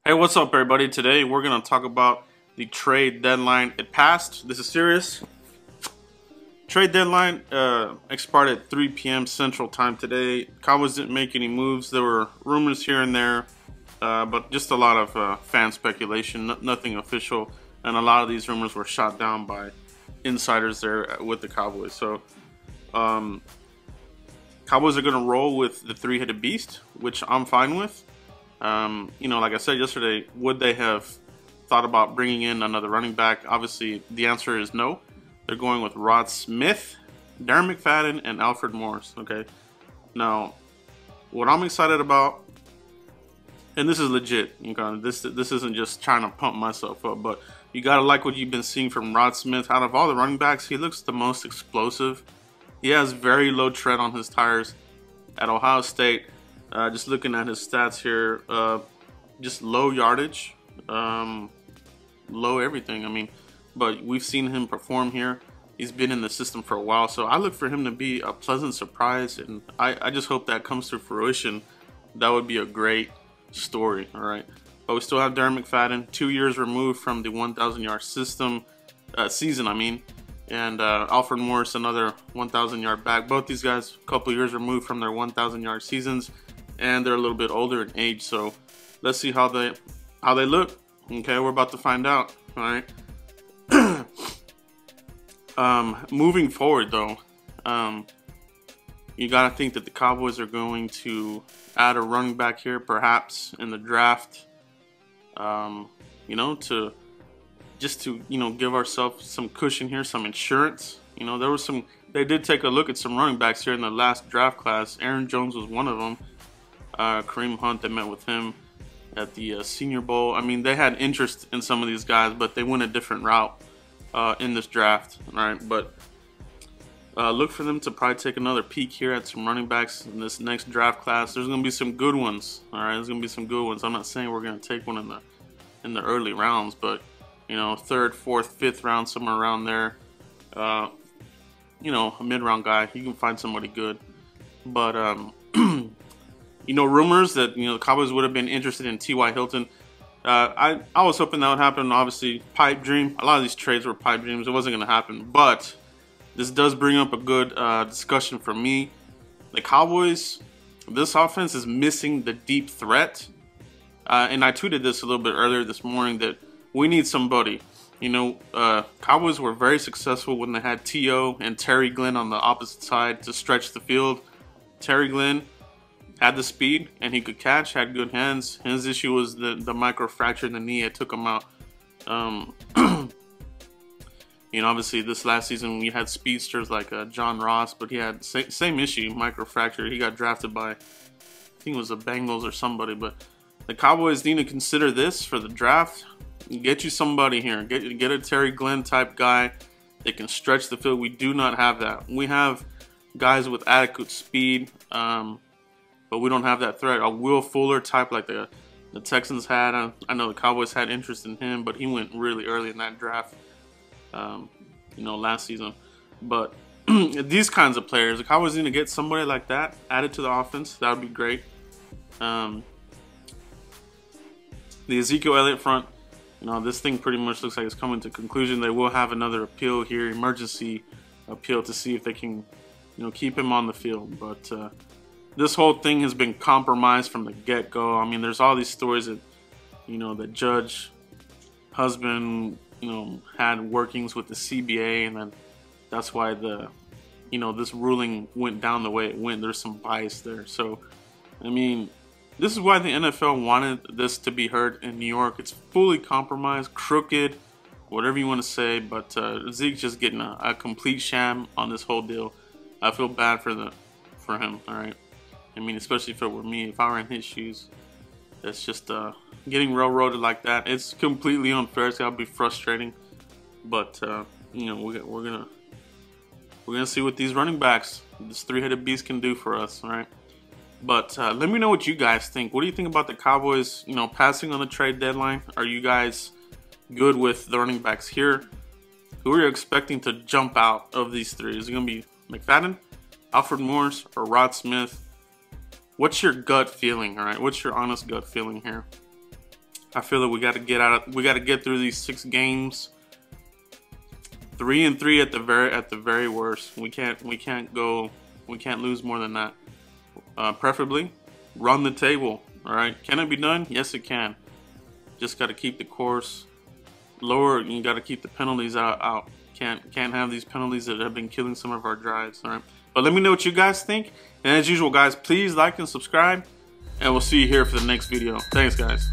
Hey, what's up, everybody? Today we're going to talk about the trade deadline. It passed. This is serious. Trade deadline expired at 3 p.m. Central Time today. Cowboys didn't make any moves. There were rumors here and there, but just a lot of fan speculation, nothing official. And a lot of these rumors were shot down by insiders there with the Cowboys. So, Cowboys are going to roll with the three-headed beast, which I'm fine with. Like I said yesterday, would they have thought about bringing in another running back? Obviously, the answer is no. They're going with Rod Smith, Darren McFadden, and Alfred Morris. Okay. Now, what I'm excited about, and this is legit. This isn't just trying to pump myself up, but you gotta like what you've been seeing from Rod Smith. Out of all the running backs, he looks the most explosive. He has very low tread on his tires. At Ohio State, just looking at his stats here, just low yardage, low everything. I mean, but we've seen him perform here. He's been in the system for a while, so I look for him to be a pleasant surprise, and I just hope that comes to fruition. That would be a great story, all right? But we still have Darren McFadden, 2 years removed from the 1,000-yard season, and Alfred Morris, another 1,000-yard back. Both these guys, a couple years removed from their 1,000-yard seasons, and they're a little bit older in age. So let's see how they look. Okay, we're about to find out. All right. Moving forward, though, you gotta think that the Cowboys are going to add a running back here, perhaps in the draft. To give ourselves some cushion here, some insurance. They did take a look at some running backs here in the last draft class. Aaron Jones was one of them. Kareem Hunt, they met with him at the Senior Bowl. I mean, they had interest in some of these guys, but they went a different route in this draft. All right, but look for them to probably take another peek here at some running backs in this next draft class. There's going to be some good ones. All right, there's going to be some good ones. I'm not saying we're going to take one in the early rounds, but third, fourth, fifth round, somewhere around there. A mid-round guy, you can find somebody good. But rumors that the Cowboys would have been interested in T.Y. Hilton. I was hoping that would happen. Obviously, pipe dream. A lot of these trades were pipe dreams. It wasn't going to happen. But this does bring up a good discussion for me. The Cowboys, this offense is missing the deep threat. And I tweeted this a little bit earlier this morning that we need somebody. Cowboys were very successful when they had T.O. and Terry Glenn on the opposite side to stretch the field. Terry Glenn had the speed and he could catch, had good hands. His issue was the microfracture in the knee. It took him out. Obviously this last season we had speedsters like John Ross, but he had same issue, microfracture. He got drafted by, I think it was the Bengals or somebody. But the Cowboys need to consider this for the draft. Get you somebody here. Get a Terry Glenn type guy that can stretch the field. We do not have that. We have guys with adequate speed, but we don't have that threat. A Will Fuller type like the Texans had. I know the Cowboys had interest in him, but he went really early in that draft, last season. But these kinds of players, the Cowboys need to get somebody like that added to the offense. That would be great. The Ezekiel Elliott front. This thing pretty much looks like it's coming to conclusion. They will have another appeal here, emergency appeal, to see if they can, keep him on the field. But this whole thing has been compromised from the get-go. I mean, there's all these stories that, the judge husband, had workings with the CBA, and then that's why this ruling went down the way it went. There's some bias there. So, I mean, this is why the NFL wanted this to be heard in New York. It's fully compromised, crooked, whatever you want to say. But Zeke's just getting a complete sham on this whole deal. I feel bad for him. All right. I mean, especially if it were me, if I were in his shoes. It's just getting railroaded like that. It's completely unfair. It's gotta be frustrating. But we're gonna see what these running backs, this three-headed beast, can do for us. All right. But let me know what you guys think. What do you think about the Cowboys, passing on the trade deadline? Are you guys good with the running backs here? Who are you expecting to jump out of these three? Is it going to be McFadden, Alfred Morris, or Rod Smith? What's your gut feeling, all right? What's your honest gut feeling here? I feel that we got to get through these 6 games. 3-3 at the very worst. We can't lose more than that. Preferably, run the table. All right, can it be done? Yes, it can. Just got to keep the course lower. You got to keep the penalties out. Can't have these penalties that have been killing some of our drives. All right, but let me know what you guys think. And as usual, guys, please like and subscribe, and we'll see you here for the next video. Thanks, guys.